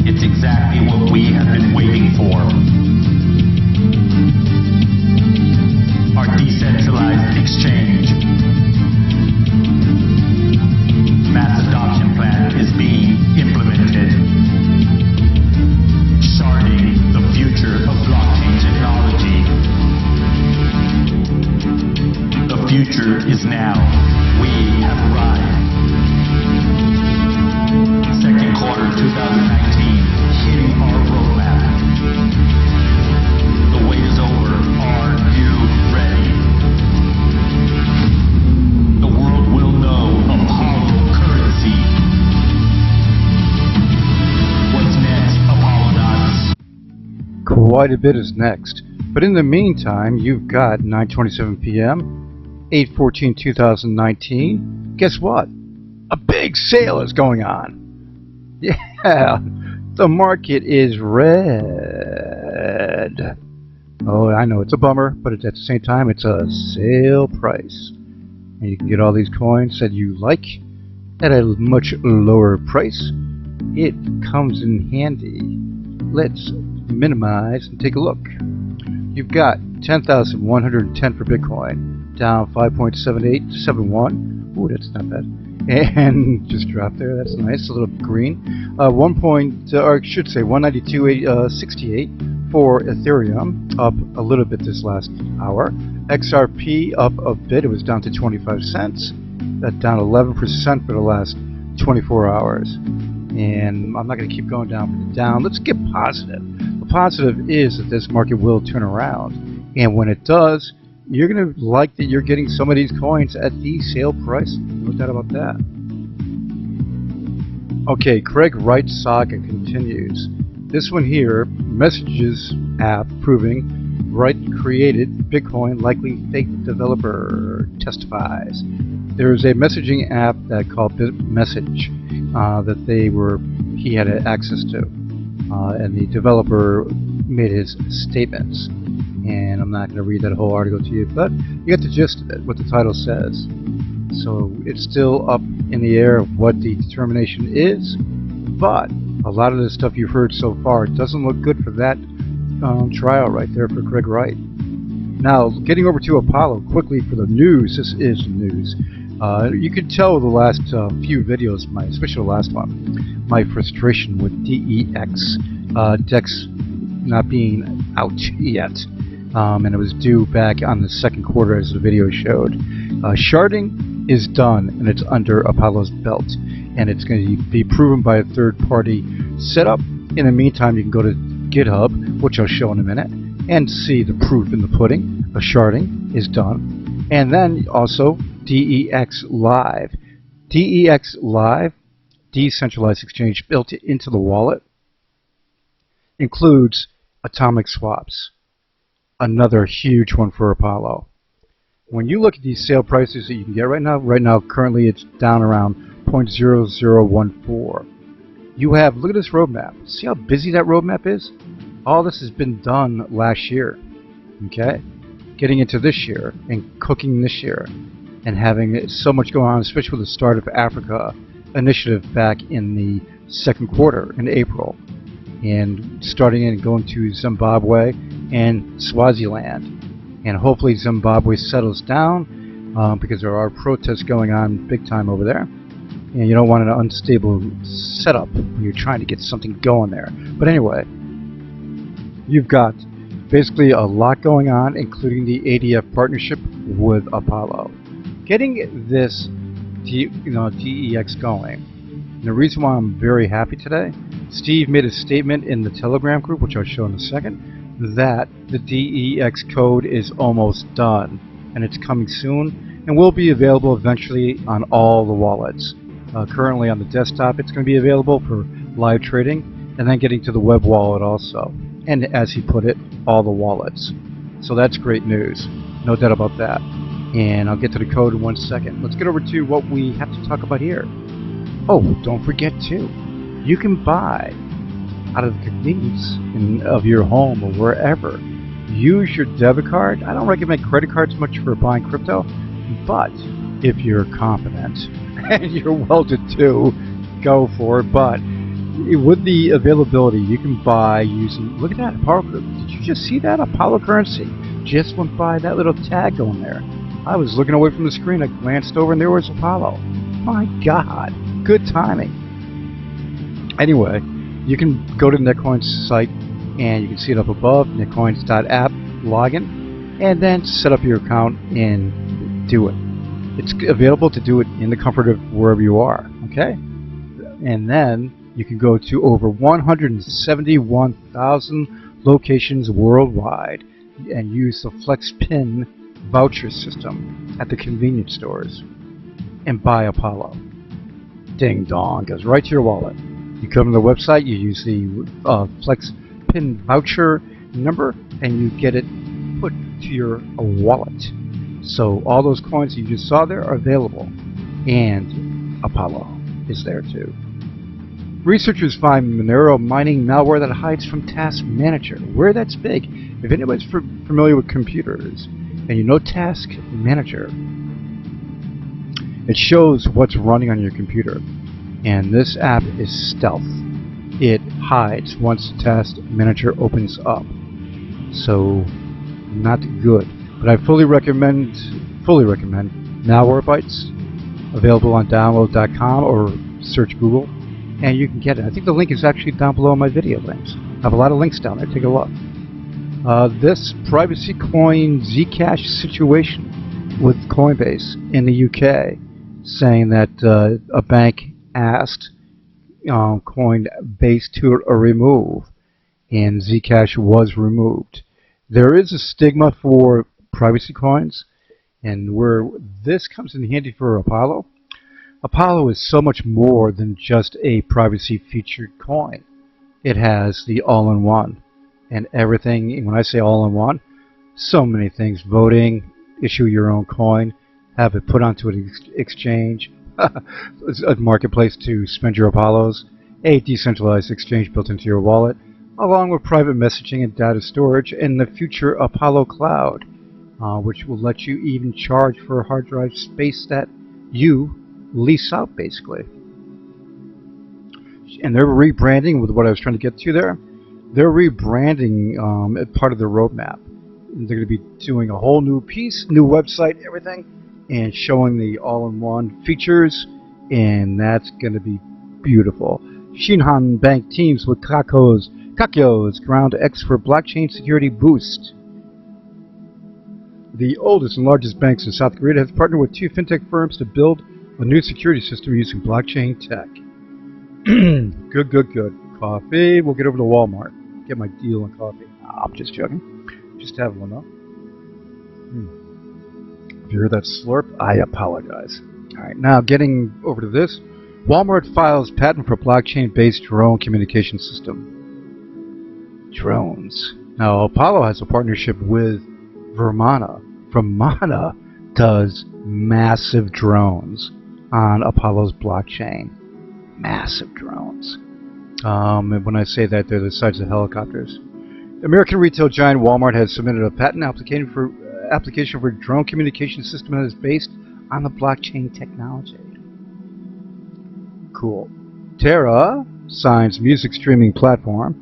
It's exactly what we have been waiting for. Our decentralized exchange. Mass adoption plan is being implemented. Sharding, the future of blockchain technology. The future is now. We have arrived. Second quarter 2019, hitting our roadmap. The wait is over. Are you ready? The world will know Apollo currency. What's next, Apollonauts? Quite a bit is next, but in the meantime, you've got 9:27 p.m., 8/14/2019. Guess what? A big sale is going on. Yeah, the market is red. Oh, I know it's a bummer, but at the same time, it's a sale price. And you can get all these coins that you like at a much lower price. It comes in handy. Let's minimize and take a look. You've got 10,110 for Bitcoin, down 5.7871. Ooh, that's not bad. And just dropped there. That's nice. A little green. 192.68 for Ethereum, up a little bit this last hour. XRP up a bit. It was down to 25 cents. That's down 11% for the last 24 hours. And I'm not going to keep going down for the down. Let's get positive. The positive is that this market will turn around. And when it does, you're going to like that you're getting some of these coins at the sale price. No doubt about that. Okay, Craig Wright saga continues. This one here, messages app proving Wright created Bitcoin, likely fake developer testifies. There is a messaging app that called BitMessage that he had access to, and the developer made his statements. And I'm not going to read that whole article to you, but you get the gist of it, what the title says. So it's still up in the air of what the determination is, but a lot of the stuff you've heard so far doesn't look good for that trial right there for Craig Wright. Now, getting over to Apollo quickly for the news. This is news. You can tell the last few videos, especially the last one, my frustration with DEX, DEX not being out yet. And it was due back on the second quarter as the video showed. Sharding is done and it's under Apollo's belt, and it's going to be proven by a third-party setup. In the meantime, you can go to GitHub, which I'll show in a minute, and see the proof in the pudding. The sharding is done. And then also DEX Live. DEX Live, decentralized exchange built into the wallet, includes atomic swaps. Another huge one for Apollo. When you look at these sale prices that you can get right now currently it's down around 0.0014. You have, look at this roadmap. See how busy that roadmap is? All this has been done last year. Okay? Getting into this year and cooking this year and having so much going on, especially with the Start of Africa initiative back in the second quarter in April. And starting and going to Zimbabwe and Swaziland. And hopefully Zimbabwe settles down because there are protests going on big time over there. And you don't want an unstable setup when you're trying to get something going there. But anyway, you've got basically a lot going on, including the ADF partnership with Apollo. Getting this DEX going. And the reason why I'm very happy today, Steve made a statement in the Telegram group, which I'll show in a second, that the DEX code is almost done and it's coming soon and will be available eventually on all the wallets. Currently on the desktop it's going to be available for live trading, and then getting to the web wallet also, and as he put it, all the wallets. So that's great news, no doubt about that. And I'll get to the code in 1 second. Let's get over to what we have to talk about here. Oh, don't forget too, you can buy out of the convenience of your home or wherever. Use your debit card. I don't recommend credit cards much for buying crypto, but if you're confident and you're well to do, go for it. But with the availability, you can buy using. Look at that, Apollo. Did you just see that? Apollo currency just went by that little tag going there. I was looking away from the screen. I glanced over, and there was Apollo. My God, good timing. Anyway, you can go to the Netcoins site, and you can see it up above, netcoins.app login, and then set up your account and do it. It's available to do it in the comfort of wherever you are, okay? And then you can go to over 171,000 locations worldwide and use the FlexPin voucher system at the convenience stores and buy Apollo. Ding dong, goes right to your wallet. You come to the website, you use the FlexPin voucher number, and you get it put to your wallet. So all those coins you just saw there are available, and Apollo is there too. Researchers find Monero mining malware that hides from Task Manager. Where that's big. If anybody's familiar with computers, and you know Task Manager, it shows what's running on your computer. And this app is stealth. It hides once Task Manager opens up. So, not good. But I fully recommend Malwarebytes, available on download.com or search Google, and you can get it. I think the link is actually down below in my video links. I have a lot of links down there. Take a look. This privacy coin Zcash situation with Coinbase in the UK, saying that a bank asked Coinbase to remove, and Zcash was removed. There is a stigma for privacy coins, and where this comes in handy for Apollo. Apollo is so much more than just a privacy featured coin. It has the all-in-one and everything. And when I say all-in-one, so many things: voting, issue your own coin, have it put onto an exchange, a marketplace to spend your Apollos, a decentralized exchange built into your wallet, along with private messaging and data storage, and the future Apollo Cloud, which will let you even charge for hard drive space that you lease out, basically. And they're rebranding with what I was trying to get to there. They're rebranding part of their roadmap. They're going to be doing a whole new piece, new website, everything, and showing the all-in-one features, and that's going to be beautiful. Shinhan Bank teams with Kakyo's Ground X for blockchain security boost. The oldest and largest banks in South Korea have partnered with 2 fintech firms to build a new security system using blockchain tech. Good. Coffee. We'll get over to Walmart. Get my deal on coffee. I'm just joking. Just have one though. If you hear that slurp, I apologize. Alright, now getting over to this. Walmart files patent for blockchain-based drone communication system. Drones. Now, Apollo has a partnership with Vermana. Vermana does massive drones on Apollo's blockchain. Massive drones. And when I say that, they're the size of helicopters. American retail giant Walmart has submitted a patent application for a drone communication system that is based on the blockchain technology. Cool. Terra signs music streaming platform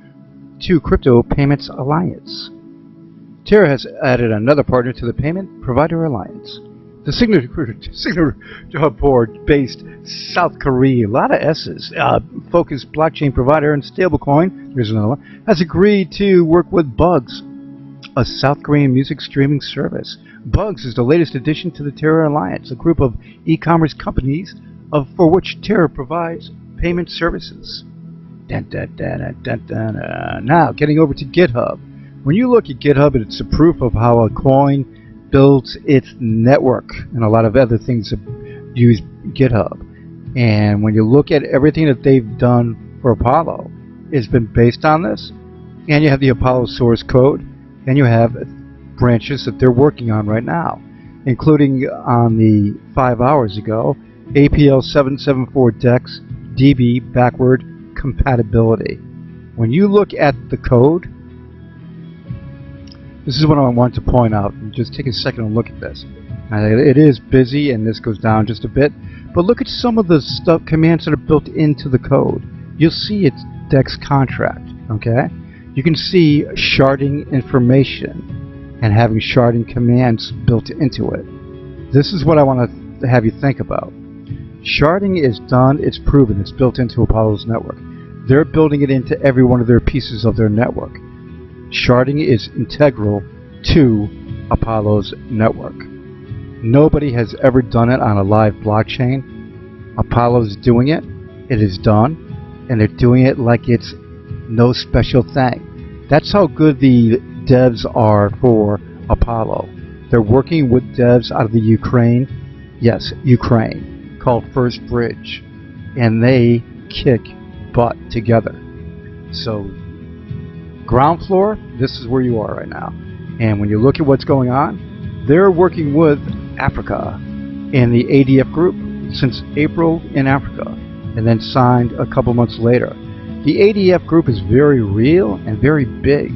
to Crypto Payments Alliance. Terra has added another partner to the Payment Provider Alliance. The Singapore-based South Korea, a lot of S's, focused blockchain provider and stablecoin, here's another one, has agreed to work with Bugs, a South Korean music streaming service. Bugs is the latest addition to the Terra Alliance, a group of e-commerce companies for which Terra provides payment services. Now, getting over to GitHub. When you look at GitHub, it's a proof of how a coin builds its network, and a lot of other things that use GitHub. And when you look at everything that they've done for Apollo, it's been based on this. And you have the Apollo source code, and you have branches that they're working on right now, including on the 5 hours ago, APL 774 DEX DB backward compatibility. When you look at the code, this is what I want to point out. Just take a second and look at this. It is busy, and this goes down just a bit, but look at some of the commands that are built into the code. you'll see its DEX contract, okay? You can see sharding information and having sharding commands built into it. This is what I want to have you think about. Sharding is done, it's proven, it's built into Apollo's network. They're building it into every one of their pieces of their network. Sharding is integral to Apollo's network. Nobody has ever done it on a live blockchain. Apollo's doing it. It is done. And they're doing it like it's no special thing. That's how good the devs are for Apollo. They're working with devs out of the Ukraine. Yes, Ukraine. Called First Bridge. And they kick butt together. So, ground floor, this is where you are right now. And when you look at what's going on, they're working with Africa and the ADF group since April in Africa, and then signed a couple months later. The ADF group is very real and very big.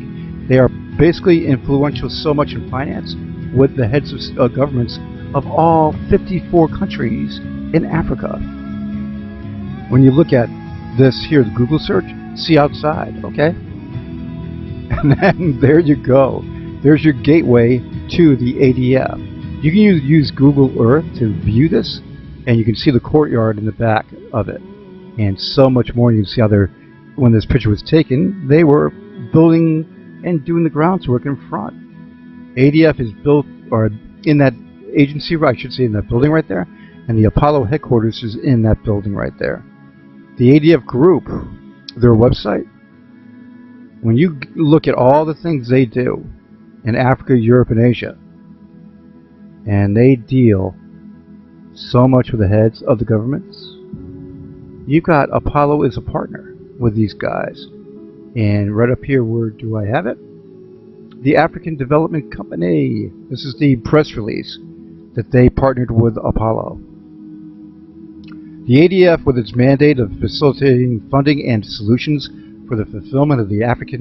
They are basically influential so much in finance with the heads of governments of all 54 countries in Africa. When you look at this here, the Google search, see outside, okay? And then there you go. There's your gateway to the ADF. You can use Google Earth to view this, and you can see the courtyard in the back of it, and so much more. You can see how when this picture was taken, they were building and doing the groundwork in front. ADF is built, or in that agency, I should say, in that building right there, and the Apollo headquarters is in that building right there. The ADF group, their website, when you look at all the things they do in Africa, Europe, and Asia, and they deal so much with the heads of the governments, you've got Apollo as a partner with these guys. And right up here, where do I have it? The African Development Company. This is the press release that they partnered with Apollo. The ADF, with its mandate of facilitating funding and solutions for the fulfillment of the Africa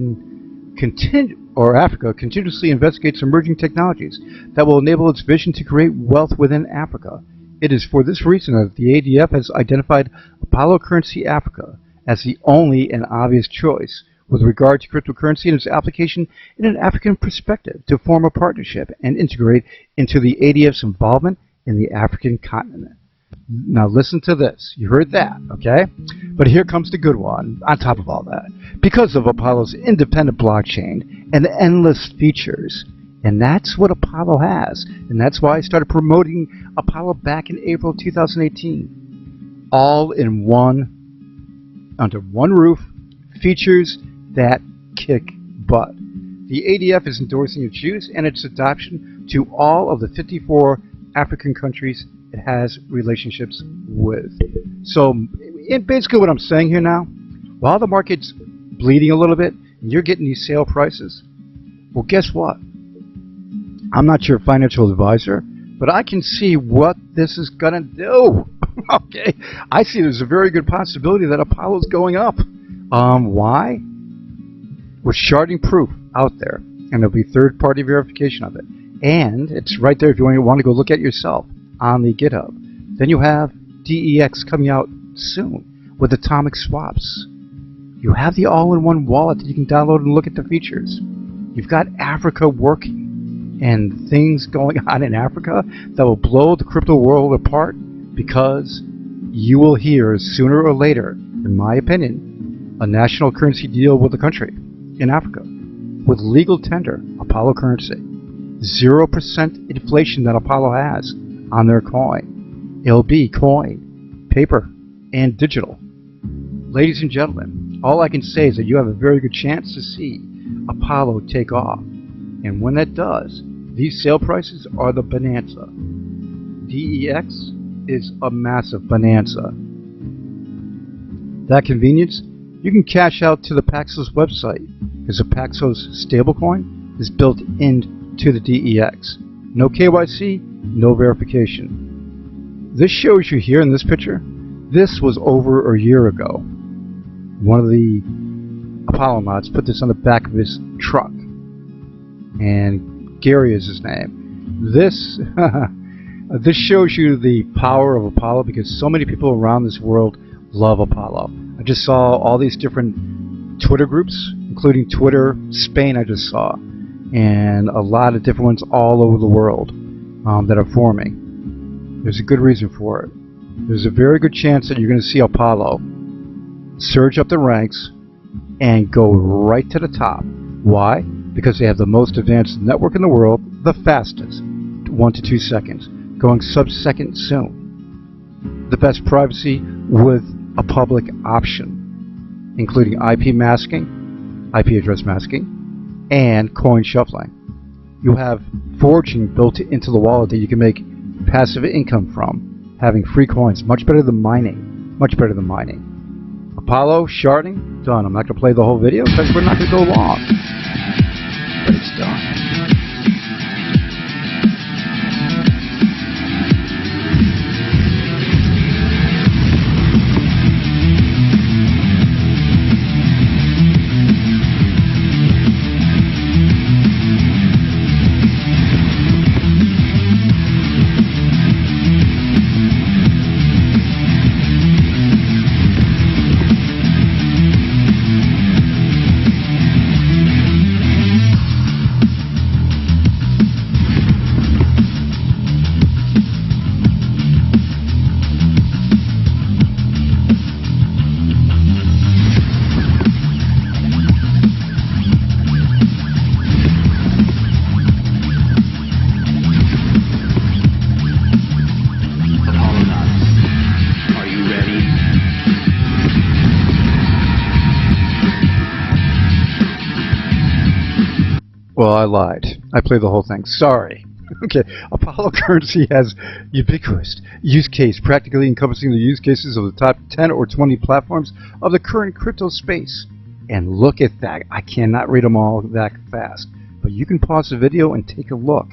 continuously investigates emerging technologies that will enable its vision to create wealth within Africa. It is for this reason that the ADF has identified Apollo Currency Africa as the only and obvious choice with regard to cryptocurrency and its application in an African perspective to form a partnership and integrate into the ADF's involvement in the African continent. Now listen to this. You heard that, okay? But here comes the good one on top of all that. Because of Apollo's independent blockchain and the endless features, and that's what Apollo has, and that's why I started promoting Apollo back in April 2018. All in one, under one roof, features that kick butt. The ADF is endorsing its use and its adoption to all of the 54 African countries it has relationships with. So basically what I'm saying here now, while the market's bleeding a little bit and you're getting these sale prices, well, guess what? I'm not your financial advisor, but I can see what this is going to do. Okay? I see there's a very good possibility that Apollo's going up. Why? With sharding proof out there, and there'll be third-party verification of it. And it's right there if you want to go look at it yourself on the GitHub. Then you have DEX coming out soon with atomic swaps. You have the all-in-one wallet that you can download and look at the features. You've got Africa working and things going on in Africa that will blow the crypto world apart, because you will hear sooner or later, in my opinion, a national currency deal with the country in Africa with legal tender, Apollo currency. 0% inflation that Apollo has on their coin. It'll be coin, paper, and digital. Ladies and gentlemen, all I can say is that you have a very good chance to see Apollo take off. And when that does, these sale prices are the bonanza. DEX is a massive bonanza. That convenience, you can cash out to the Paxos website, because the Paxos stablecoin is built into the DEX. No KYC, no verification. This shows you here in this picture, this was over a year ago. One of the Apollo mods put this on the back of his truck. And Gary is his name. This this shows you the power of Apollo, because so many people around this world love Apollo. just saw all these different Twitter groups, including Twitter Spain I just saw, and a lot of different ones all over the world that are forming. There's a good reason for it. There's a very good chance that you're going to see Apollo surge up the ranks and go right to the top. Why? Because they have the most advanced network in the world, the fastest, 1 to 2 seconds, going sub-second soon. The best privacy with a public option, including IP masking, IP address masking, and coin shuffling. You have forging built into the wallet that you can make passive income from, having free coins, much better than mining, much better than mining. Apollo, sharding, done. I'm not going to play the whole video because we're not going to go long, but it's done. Well, I lied. I played the whole thing. Sorry. Okay, Apollo currency has ubiquitous use case, practically encompassing the use cases of the top 10 or 20 platforms of the current crypto space. And look at that. I cannot read them all that fast. But you can pause the video and take a look.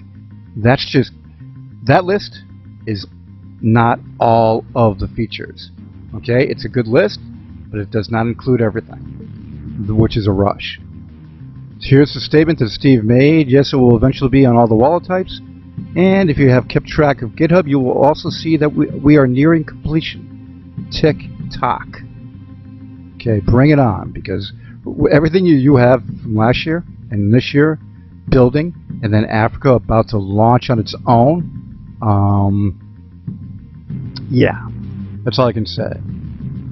That's just... that list is not all of the features. Okay, it's a good list, but it does not include everything, which is a rush. Here's the statement that Steve made. Yes, it will eventually be on all the wallet types. And if you have kept track of GitHub, you will also see that we are nearing completion. Tick-tock. Okay, bring it on, because everything you have from last year and this year, building, and then Africa about to launch on its own. Yeah, that's all I can say.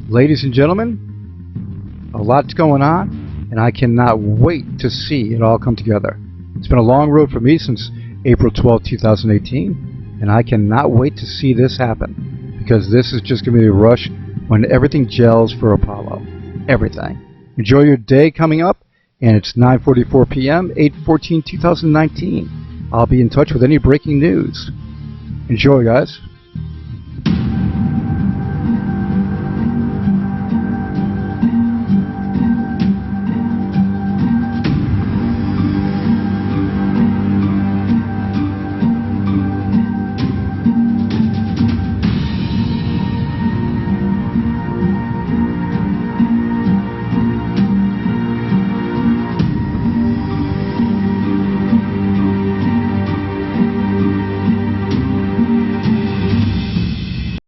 Ladies and gentlemen, a lot's going on. And I cannot wait to see it all come together. It's been a long road for me since April 12, 2018, and I cannot wait to see this happen, because this is just going to be a rush when everything gels for Apollo. Everything. Enjoy your day coming up, and it's 9:44 p.m., 8/14/2019. I'll be in touch with any breaking news. Enjoy, guys.